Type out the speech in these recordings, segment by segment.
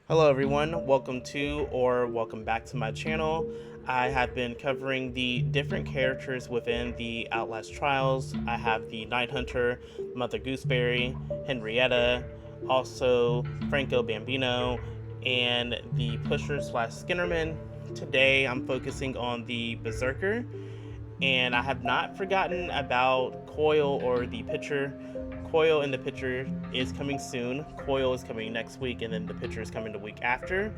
Hello everyone, welcome back to my channel. I have been covering the different characters within the Outlast trials. I have the Night Hunter, Mother Gooseberry, Henrietta, also Franco Bambino, and the Pusher slash Skinnerman. Today I'm focusing on the Beserker, and I have not forgotten about Coil or the Pitcher. Coil in the Pitcher is coming soon. Coil is coming next week, and then the Pitcher is coming the week after.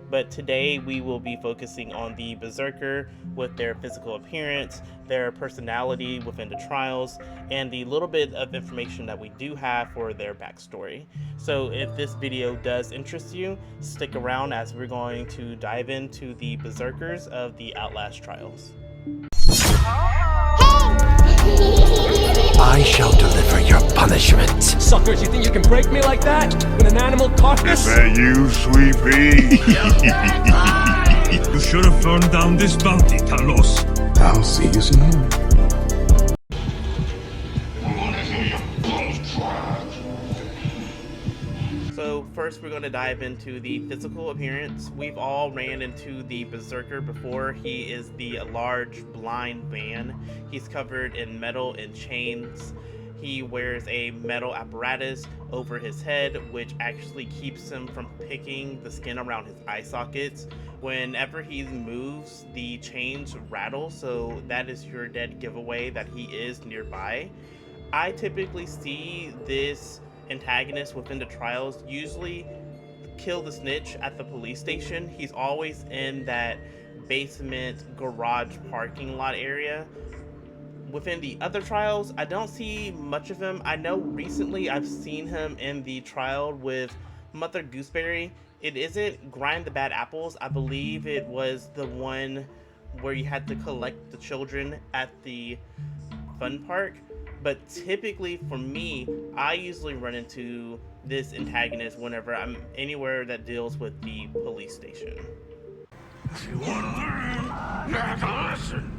But today we will be focusing on the Beserker with their physical appearance, their personality within the trials, and the little bit of information that we do have for their backstory. So if this video does interest you, stick around as we're going to dive into the Beserkers of the Outlast trials. I shall deliver your punishment. Suckers, you think you can break me like that? With an animal carcass? Is that you, Sweet Pea? You should have turned down this bounty, Talos. I'll see you soon. So first we're going to dive into the physical appearance. We've all ran into the Beserker before. He is the large blind man. He's covered in metal and chains. He wears a metal apparatus over his head, which actually keeps him from picking the skin around his eye sockets. Whenever he moves, the chains rattle, so that is your dead giveaway that he is nearby. I typically see this antagonist within the trials usually kill the snitch at the police station. He's always in that basement garage parking lot area. Within the other trials, I don't see much of him. I know recently I've seen him in the trial with Mother Gooseberry. It isn't Grind the Bad Apples. I believe it was the one where you had to collect the children at the fun park. But typically for me, I usually run into this antagonist whenever I'm anywhere that deals with the police station. If you want to learn, you have to listen.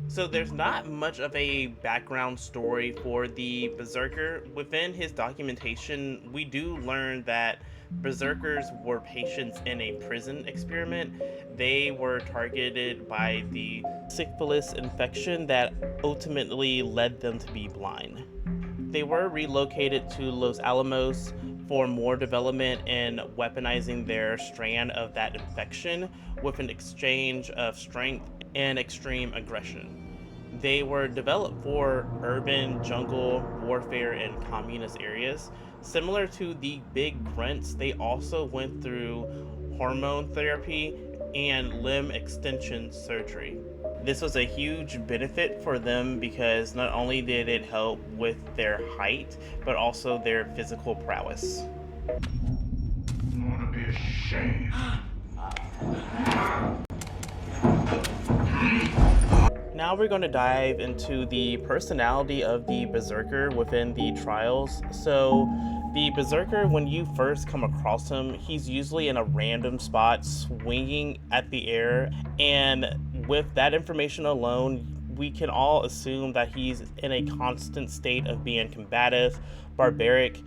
So there's not much of a background story for the Beserker. Within his documentation, we do learn that Berserkers were patients in a prison experiment. They were targeted by the syphilis infection that ultimately led them to be blind. They were relocated to Los Alamos for more development in weaponizing their strand of that infection with an exchange of strength and extreme aggression. They were developed for urban jungle warfare in communist areas. Similar to the big grunts, they also went through hormone therapy and limb extension surgery. This was a huge benefit for them because not only did it help with their height, but also their physical prowess. You want to be ashamed. Now we're going to dive into the personality of the Beserker within the trials. So the Beserker, when you first come across him, he's usually in a random spot swinging at the air, and with that information alone, we can all assume that he's in a constant state of being combative, barbaric.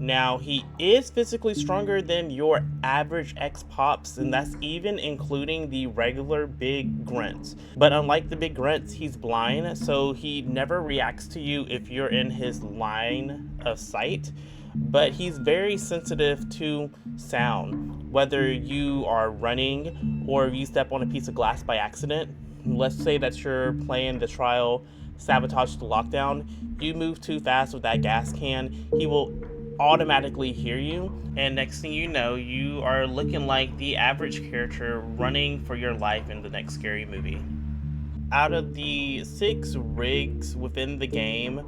Now, he is physically stronger than your average X-Pops, and that's even including the regular big grunts. But unlike the big grunts, he's blind, so he never reacts to you if you're in his line of sight. But he's very sensitive to sound, whether you are running or if you step on a piece of glass by accident. Let's say that you're playing the trial Sabotage the Lockdown. You move too fast with that gas can, he will automatically hear you, and next thing you know, you are looking like the average character running for your life in the next scary movie. Out of the 6 rigs within the game,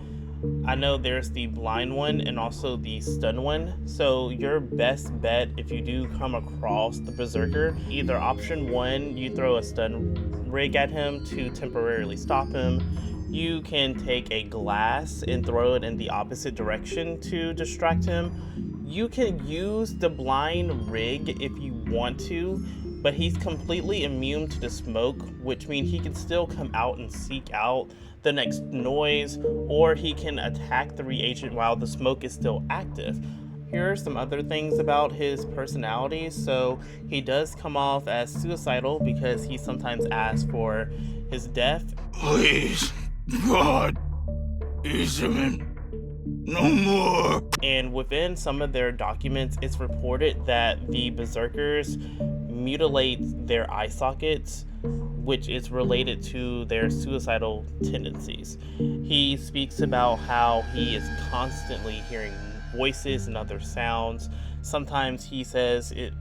I know there's the blind one and also the stun one, so your best bet if you do come across the Beserker, either option 1, you throw a stun rig at him to temporarily stop him. You can take a glass and throw it in the opposite direction to distract him. You can use the blind rig if you want to, but he's completely immune to the smoke, which means he can still come out and seek out the next noise, or he can attack the reagent while the smoke is still active. Here are some other things about his personality. So he does come off as suicidal because he sometimes asks for his death. Please, God, Isaman, no more. And within some of their documents, it's reported that the Berserkers mutilate their eye sockets, which is related to their suicidal tendencies. He speaks about how he is constantly hearing voices and other sounds. Sometimes he says it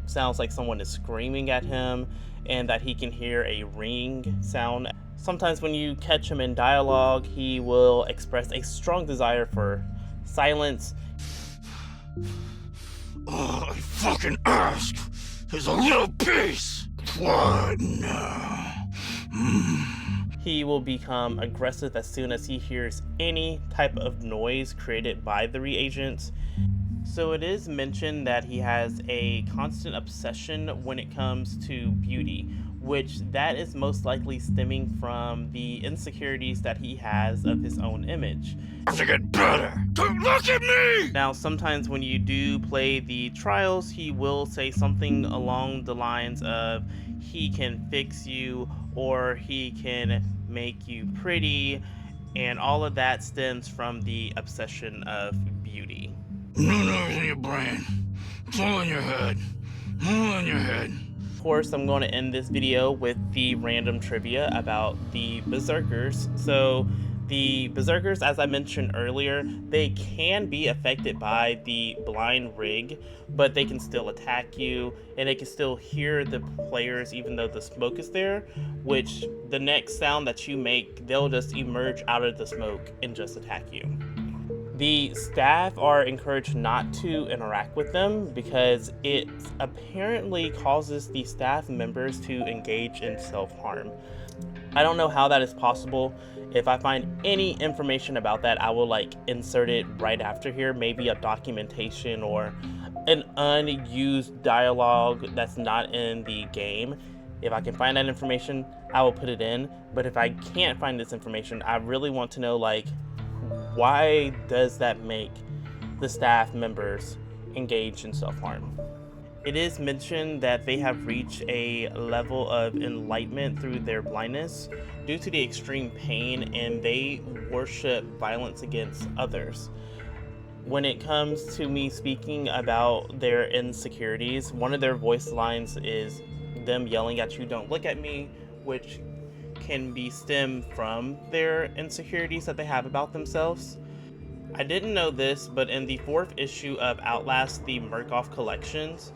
sounds like someone is screaming at him, and that he can hear a ring sound. Sometimes when you catch him in dialogue, he will express a strong desire for silence. All I fucking ask is a little peace. What now? He will become aggressive as soon as he hears any type of noise created by the reagents. So it is mentioned that he has a constant obsession when it comes to beauty, which that is most likely stemming from the insecurities that he has of his own image. I have to get better. Don't look at me! Now, sometimes when you do play the trials, he will say something along the lines of he can fix you or he can make you pretty, and all of that stems from the obsession of beauty. No noise in your brain. It's all in your head. All in your head. Of course, I'm going to end this video with the random trivia about the Berserkers. So the Berserkers, as I mentioned earlier, they can be affected by the blind rig, but they can still attack you, and they can still hear the players even though the smoke is there, which the next sound that you make, they'll just emerge out of the smoke and just attack you. The staff are encouraged not to interact with them because it apparently causes the staff members to engage in self-harm. I don't know how that is possible. If I find any information about that, I will insert it right after here, maybe a documentation or an unused dialogue that's not in the game. If I can find that information, I will put it in. But if I can't find this information, I really want to know why does that make the staff members engage in self-harm? It is mentioned that they have reached a level of enlightenment through their blindness due to the extreme pain, and they worship violence against others. When it comes to me speaking about their insecurities, one of their voice lines is them yelling at you, "Don't look at me," which can be stemmed from their insecurities that they have about themselves. I didn't know this, but in the 4th issue of Outlast, the Murkoff Collections,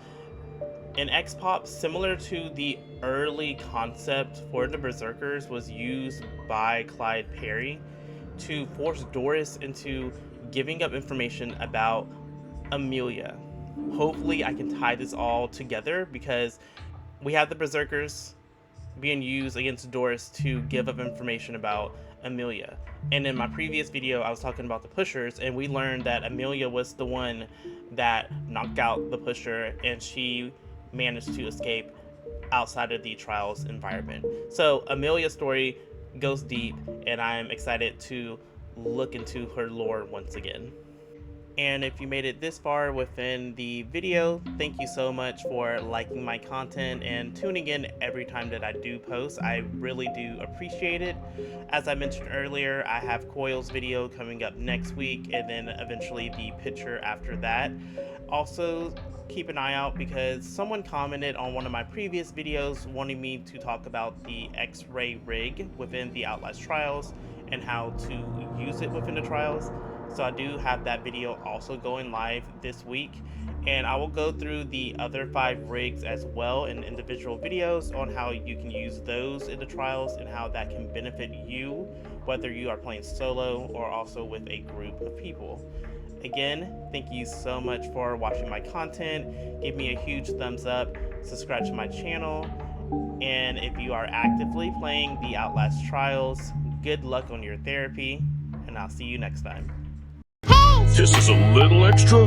an X-Pop similar to the early concept for the Berserkers was used by Clyde Perry to force Doris into giving up information about Amelia. Hopefully I can tie this all together because we have the Berserkers being used against Doris to give up information about Amelia. And in my previous video, I was talking about the pushers, and we learned that Amelia was the one that knocked out the pusher, and she managed to escape outside of the trials environment. So Amelia's story goes deep, and I'm excited to look into her lore once again. And if you made it this far within the video, thank you so much for liking my content and tuning in every time that I do post. I really do appreciate it. As I mentioned earlier, I have Coil's video coming up next week, and then eventually the picture after that. Also, keep an eye out because someone commented on one of my previous videos wanting me to talk about the X-ray rig within the Outlast trials and how to use it within the trials. So I do have that video also going live this week, and I will go through the other 5 rigs as well in individual videos on how you can use those in the trials and how that can benefit you, whether you are playing solo or also with a group of people. Again, thank you so much for watching my content. Give me a huge thumbs up, subscribe to my channel, and if you are actively playing the Outlast trials, good luck on your therapy, and I'll see you next time. This is a little extra.